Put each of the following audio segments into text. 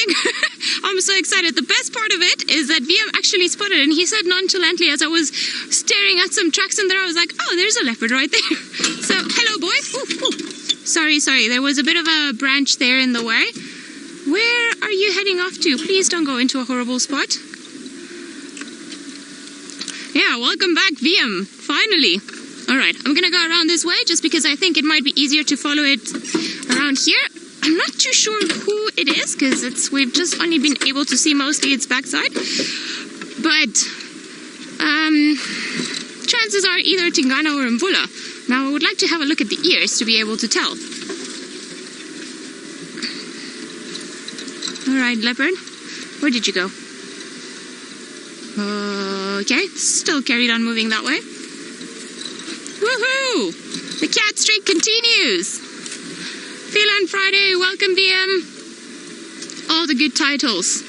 think I'm so excited. The best part of it is that VM actually spotted it, and he said nonchalantly as I was staring at some tracks in there, I was like, oh, there's a leopard right there. So, hello, boy. Ooh, ooh. Sorry. There was a bit of a branch there in the way. Where are you heading off to? Please don't go into a horrible spot. Yeah, welcome back, VM. Finally. All right, I'm gonna go around this way just because I think it might be easier to follow it around here. I'm not too sure who it is because we've just only been able to see mostly its backside. But chances are either Tingana or Mvula. Now I would like to have a look at the ears to be able to tell. All right, leopard, where did you go? Okay, still carried on moving that way. Woohoo! The cat streak continues. Feline Friday, welcome VM. All the good titles.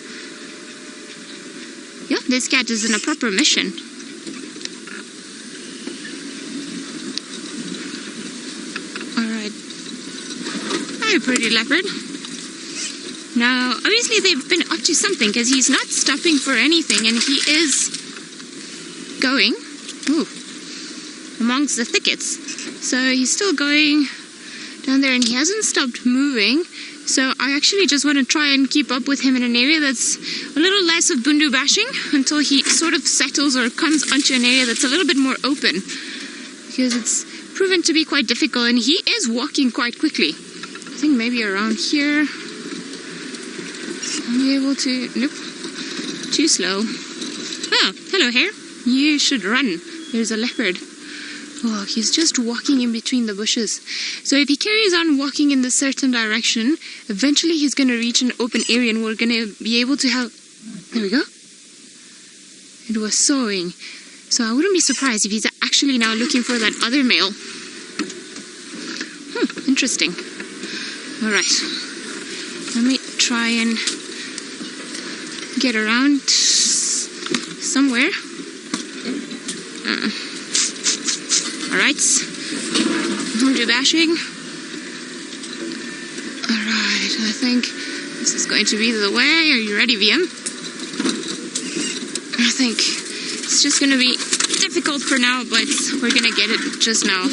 Yeah, this cat is in a proper mission. Alright. Hi, pretty leopard. Now, obviously they've been up to something because he's not stopping for anything and he is going amongst the thickets. So he's still going down there and he hasn't stopped moving. So I actually just want to try and keep up with him in an area that's a little less of bundu bashing until he sort of settles or comes onto an area that's a little bit more open. Because it's proven to be quite difficult and he is walking quite quickly. I think maybe around here. I'll be able to... Nope. Too slow. Oh, hello hare. You should run. There's a leopard. Oh, he's just walking in between the bushes. So if he carries on walking in this certain direction, eventually he's going to reach an open area and we're going to be able to have... There we go. It was sawing. So I wouldn't be surprised if he's actually now looking for that other male. Interesting. Alright. Let me try and get around somewhere. Alright. Bundu bashing. Alright, I think this is going to be the way. Are you ready, VM? I think it's just going to be difficult for now, but we're going to get it just now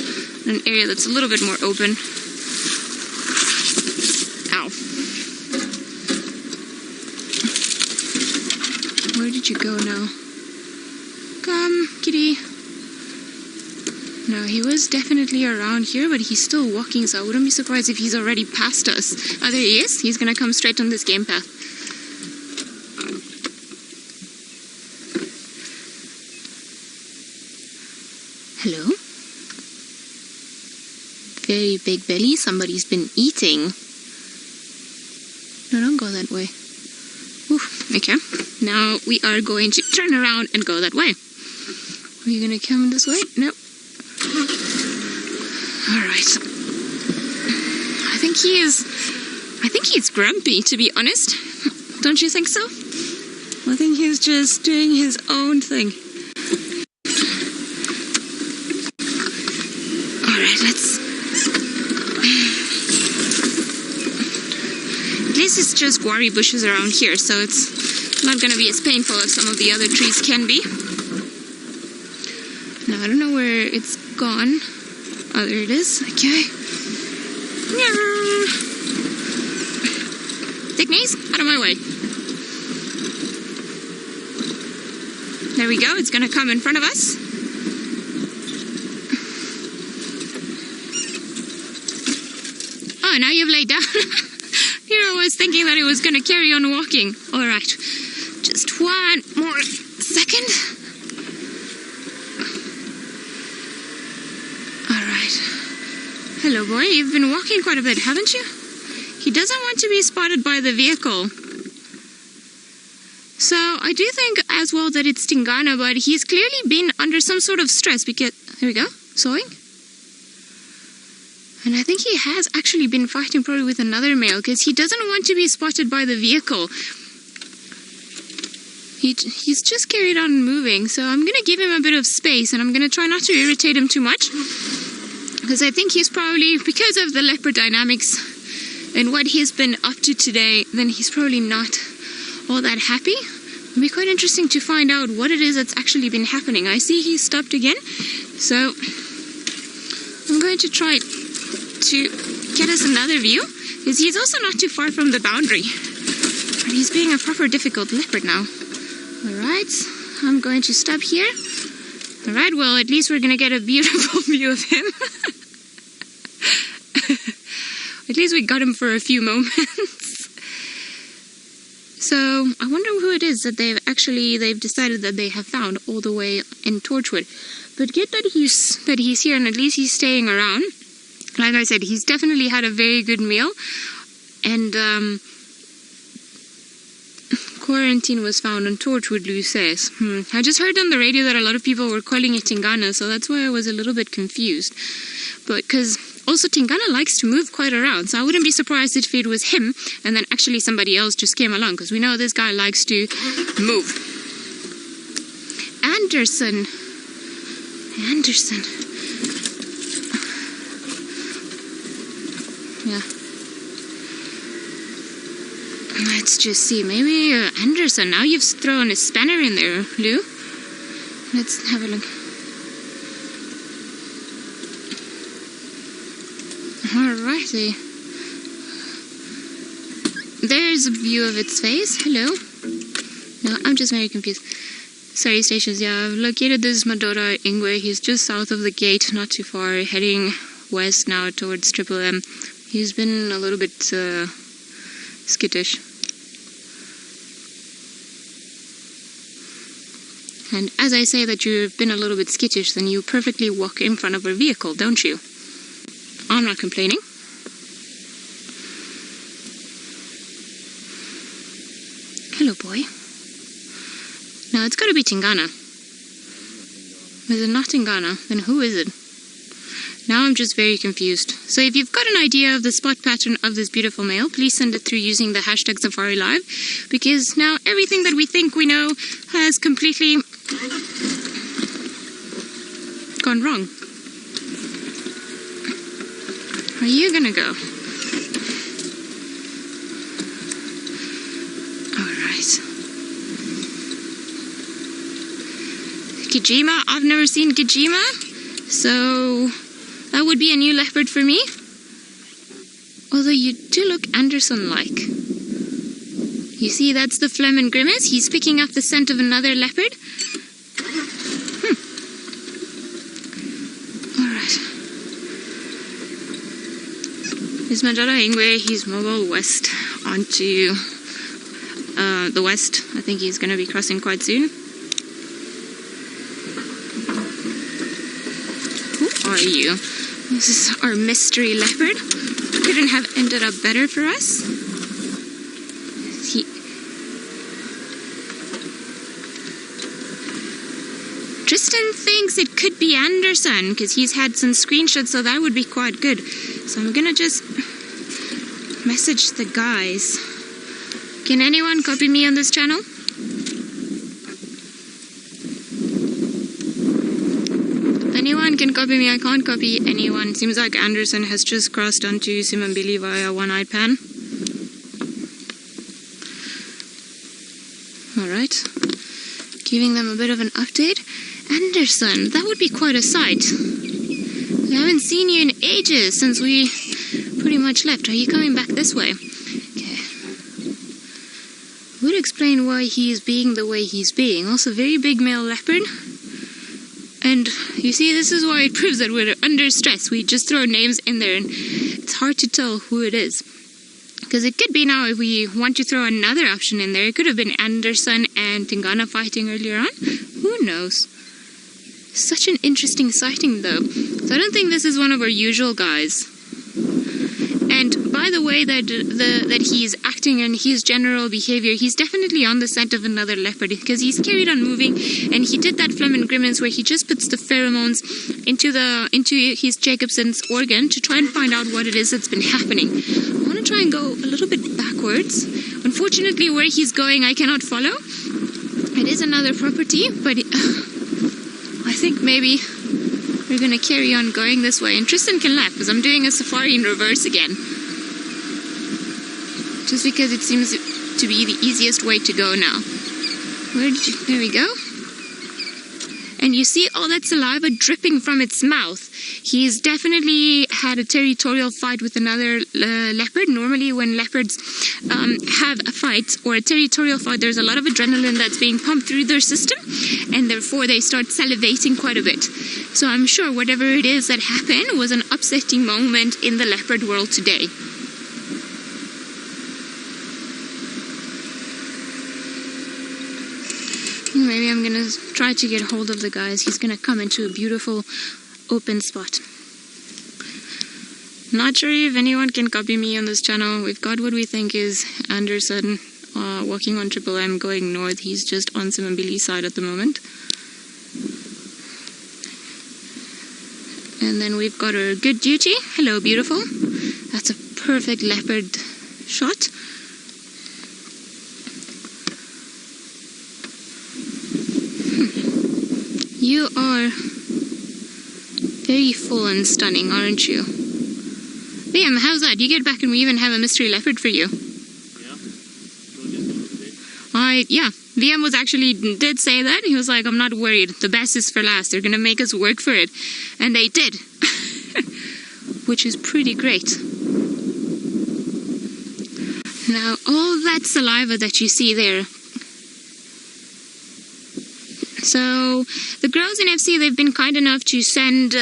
in an area that's a little bit more open. Ow. Where did you go now? Come, kitty. No, he was definitely around here, but he's still walking, so I wouldn't be surprised if he's already passed us. Oh, there he is. He's going to come straight on this game path. Hello? Very big belly. Somebody's been eating. No, don't go that way. Ooh, okay. Now we are going to turn around and go that way. Are you going to come this way? Nope. Alright. I think he's grumpy, to be honest. Don't you think so? I think he's just doing his own thing. Alright, let's... At least it's just guari bushes around here, so it's not going to be as painful as some of the other trees can be. Now, I don't know where it's gone. Oh, there it is. Okay. Thick knees, out of my way. There we go. It's going to come in front of us. Oh, now you've laid down. Here I was thinking that it was going to carry on walking. All right. Just one more second. Hello, boy. You've been walking quite a bit, haven't you? He doesn't want to be spotted by the vehicle. So I do think as well that it's Tingana, but he's clearly been under some sort of stress because... There we go. Sawing. And I think he has actually been fighting probably with another male because he doesn't want to be spotted by the vehicle. He's just carried on moving, so I'm going to give him a bit of space and I'm going to try not to irritate him too much. Because I think he's probably, because of the leopard dynamics, and what he's been up to today, then he's probably not all that happy. It'll be quite interesting to find out what it is that's actually been happening. I see he's stopped again, so I'm going to try to get us another view, because he's also not too far from the boundary. But he's being a proper difficult leopard now. Alright, I'm going to stop here. Alright, well, at least we're going to get a beautiful view of him. At least we got him for a few moments. So, I wonder who it is that they've decided that they have found all the way in Torchwood. But good that he's here, and at least he's staying around. Like I said, he's definitely had a very good meal. And, quarantine was found on Torchwood, Lou says. I just heard on the radio that a lot of people were calling it Tingana, so that's why I was a little bit confused. But because also Tingana likes to move quite around, so I wouldn't be surprised if it was him and then actually somebody else just came along, because we know this guy likes to move. Anderson. Yeah. Let's just see. Maybe Anderson. Now you've thrown a spanner in there, Lou. Let's have a look. Alrighty. There's a view of its face. Hello. No, I'm just very confused. Sorry, stations. Yeah, I've located this Madora Ingwe. He's just south of the gate, not too far, heading west now towards Triple M. He's been a little bit skittish. And as I say that you've been a little bit skittish, then you perfectly walk in front of a vehicle, don't you? I'm not complaining. Hello, boy. No, it's got to be Tingana. Is it not Tingana? Then who is it? Now I'm just very confused. So if you've got an idea of the spot pattern of this beautiful male, please send it through using the hashtag SafariLive, because now everything that we think we know has completely gone wrong. Are you gonna go? Alright. Gijima, I've never seen Gijima, so that would be a new leopard for me. Although you do look Anderson-like. You see, that's the phlegm and grimace. He's picking up the scent of another leopard. Alright. This Mandara Ingwe, he's mobile west onto the west. I think he's going to be crossing quite soon. Who are you? This is our mystery leopard. Couldn't have ended up better for us. Tristan thinks it could be Anderson because he's had some screenshots, so that would be quite good. So I'm gonna just message the guys. Can anyone copy me on this channel? Anyone can copy me. I can't copy anyone. Seems like Anderson has just crossed onto Simambili via One-Eyed Pan. Alright. Giving them a bit of an update. Anderson, that would be quite a sight. We haven't seen you in ages since we pretty much left. Are you coming back this way? Okay. Would explain why he is being the way he's being. Also very big male leopard. And you see, this is why it proves that we're under stress. We just throw names in there and it's hard to tell who it is. Because it could be now, if we want to throw another option in there, it could have been Anderson and Tingana fighting earlier on. Who knows? Such an interesting sighting though. So I don't think this is one of our usual guys. And by the way that he's acting and his general behavior, he's definitely on the scent of another leopard, because he's carried on moving, and he did that phlegm and grimace where he just puts the pheromones into his Jacobson's organ to try and find out what it is that's been happening. I want to try and go a little bit backwards. Unfortunately, where he's going, I cannot follow. It is another property, but I think maybe we're going to carry on going this way. And Tristan can laugh because I'm doing a safari in reverse again. just because it seems to be the easiest way to go now. There we go. And you see all that saliva dripping from its mouth. He's definitely had a territorial fight with another leopard. Normally when leopards have a fight or a territorial fight, there's a lot of adrenaline that's being pumped through their system, and therefore they start salivating quite a bit. So I'm sure whatever it is that happened was an upsetting moment in the leopard world today. Maybe I'm gonna try to get hold of the guys. He's gonna come into a beautiful open spot. Not sure if anyone can copy me on this channel. We've got what we think is Anderson walking on Triple M going north. He's just on Simambili's side at the moment. And then we've got our good duty. Hello, beautiful. That's a perfect leopard shot. You are very full and stunning, aren't you? Liam, how's that? You get back and we even have a mystery leopard for you. Yeah. Liam did say that. He was like, I'm not worried. The best is for last. They're going to make us work for it. And they did. Which is pretty great. Now, all that saliva that you see there. So the girls in FC, they've been kind enough to send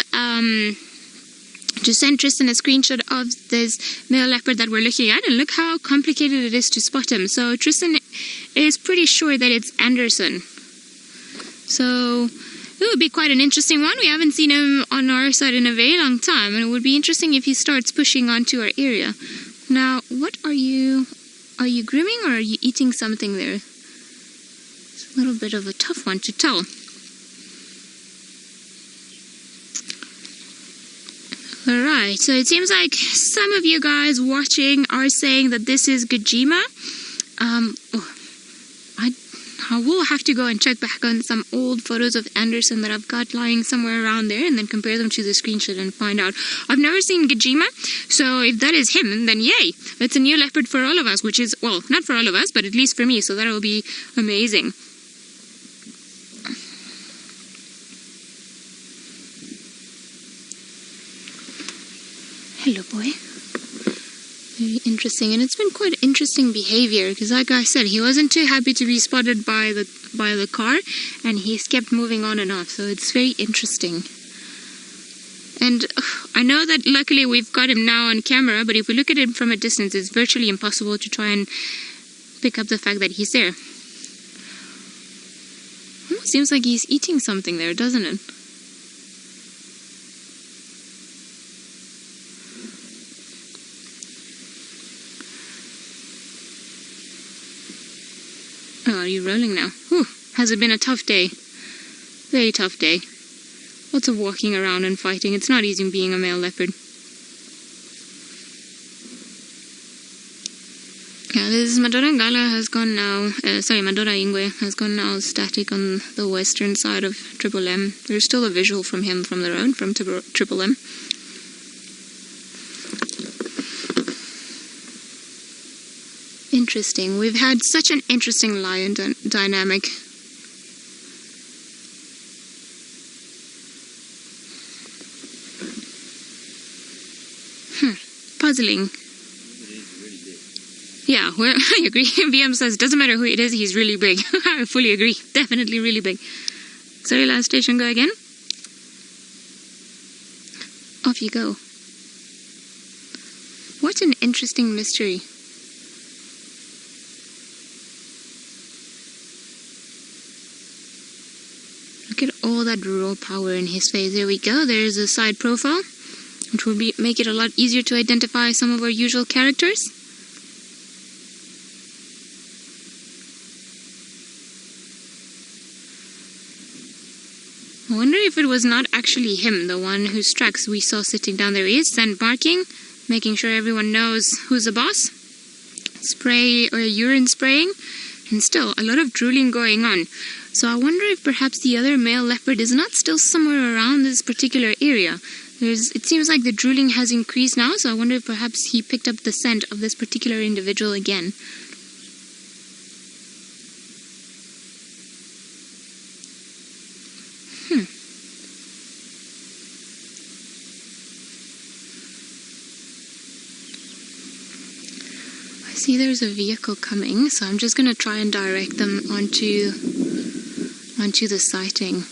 Tristan a screenshot of this male leopard that we're looking at, and look how complicated it is to spot him. So Tristan is pretty sure that it's Anderson. So it would be quite an interesting one. We haven't seen him on our side in a very long time, and it would be interesting if he starts pushing onto our area. Now, what are you grooming or are you eating something there? It's a little bit of a tough one to tell. Alright, so it seems like some of you guys watching are saying that this is Gijima. I will have to go and check back on some old photos of Anderson that I've got lying somewhere around there and then compare them to the screenshot and find out. I've never seen Gijima, so if that is him, then yay! That's a new leopard for all of us, which is, well, not for all of us, but at least for me, so that'll be amazing. Hello, boy. Very interesting, and it's been quite interesting behavior because, like I said, he wasn't too happy to be spotted by the car, and he's kept moving on and off. So it's very interesting. And I know that luckily we've got him now on camera, but if we look at him from a distance, it's virtually impossible to try and pick up the fact that he's there. Almost seems like he's eating something there, doesn't it? Oh, are you rolling now? Whew. Has it been a tough day? Very tough day. Lots of walking around and fighting. It's not easy being a male leopard. Yeah, this is Madora Ngala has gone now, Madora Ingwe has gone now static on the western side of Triple M. There's still a visual from him from the road, from Triple M. Interesting. We've had such an interesting lion dynamic. Puzzling. Yeah, I agree. VM says, doesn't matter who it is, he's really big. I fully agree. Definitely really big. Sorry, last station, go again. Off you go. What an interesting mystery. Look at all that raw power in his face. There we go. There's a side profile, which will make it a lot easier to identify some of our usual characters. I wonder if it was not actually him, the one whose tracks we saw sitting down there. He is scent barking, making sure everyone knows who's the boss. Spray or urine spraying, and still a lot of drooling going on. So I wonder if perhaps the other male leopard is not still somewhere around this particular area. It seems like the drooling has increased now, so I wonder if perhaps he picked up the scent of this particular individual again. I see there's a vehicle coming, so I'm just going to try and direct them onto the sighting.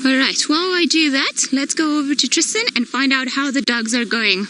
Alright, while I do that, let's go over to Tristan and find out how the dogs are going.